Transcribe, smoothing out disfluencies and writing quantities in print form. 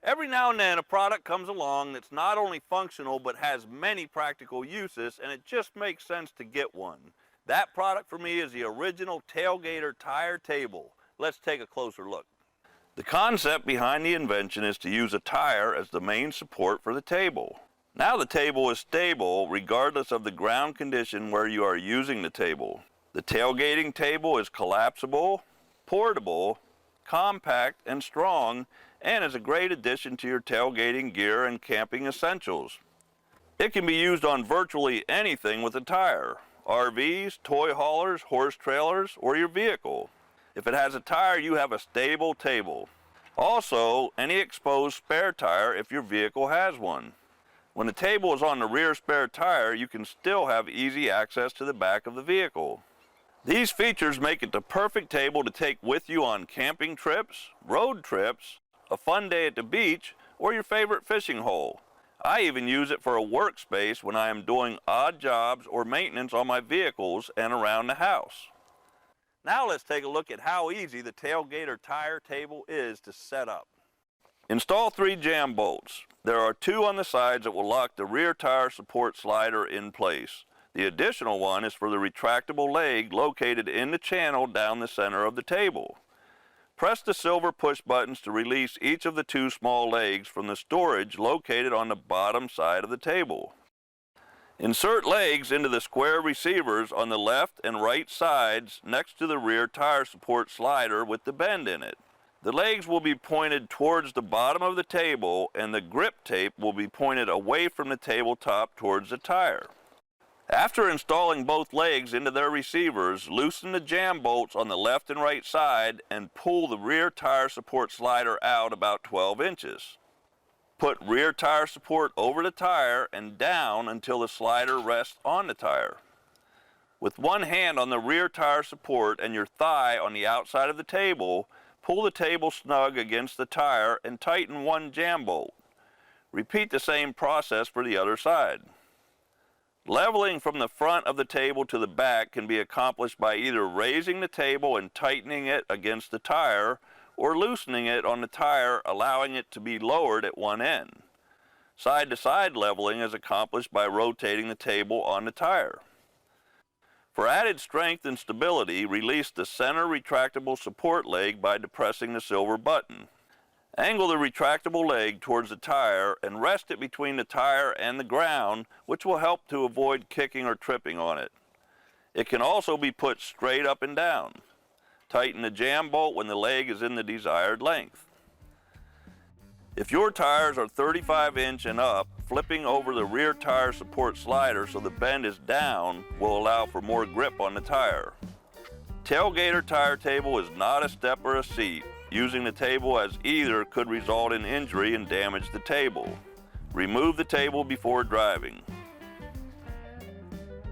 Every now and then a product comes along that's not only functional but has many practical uses, and it just makes sense to get one. That product for me is the original TailGater tire table. Let's take a closer look. The concept behind the invention is to use a tire as the main support for the table. Now the table is stable regardless of the ground condition where you are using the table. The tailgating table is collapsible, portable, compact, and strong, and is a great addition to your tailgating gear and camping essentials. It can be used on virtually anything with a tire: RVs, toy haulers, horse trailers, or your vehicle. If it has a tire, you have a stable table. Also, any exposed spare tire if your vehicle has one. When the table is on the rear spare tire, you can still have easy access to the back of the vehicle. These features make it the perfect table to take with you on camping trips, road trips, a fun day at the beach, or your favorite fishing hole. I even use it for a workspace when I am doing odd jobs or maintenance on my vehicles and around the house. Now let's take a look at how easy the TailGater tire table is to set up. Install 3 jam bolts. There are 2 on the sides that will lock the rear tire support slider in place. The additional one is for the retractable leg located in the channel down the center of the table. Press the silver push buttons to release each of the 2 small legs from the storage located on the bottom side of the table. Insert legs into the square receivers on the left and right sides next to the rear tire support slider with the bend in it. The legs will be pointed towards the bottom of the table, and the grip tape will be pointed away from the tabletop towards the tire. After installing both legs into their receivers, loosen the jam bolts on the left and right side and pull the rear tire support slider out about 12 inches. Put rear tire support over the tire and down until the slider rests on the tire. With one hand on the rear tire support and your thigh on the outside of the table, pull the table snug against the tire and tighten one jam bolt. Repeat the same process for the other side. Leveling from the front of the table to the back can be accomplished by either raising the table and tightening it against the tire, or loosening it on the tire, allowing it to be lowered at one end. Side-to-side leveling is accomplished by rotating the table on the tire. For added strength and stability, release the center retractable support leg by depressing the silver button. Angle the retractable leg towards the tire and rest it between the tire and the ground, which will help to avoid kicking or tripping on it. It can also be put straight up and down. Tighten the jam bolt when the leg is in the desired length. If your tires are 35-inch and up, flipping over the rear tire support slider so the bend is down will allow for more grip on the tire. TailGater tire table is not a step or a seat. Using the table as either could result in injury and damage the table. Remove the table before driving.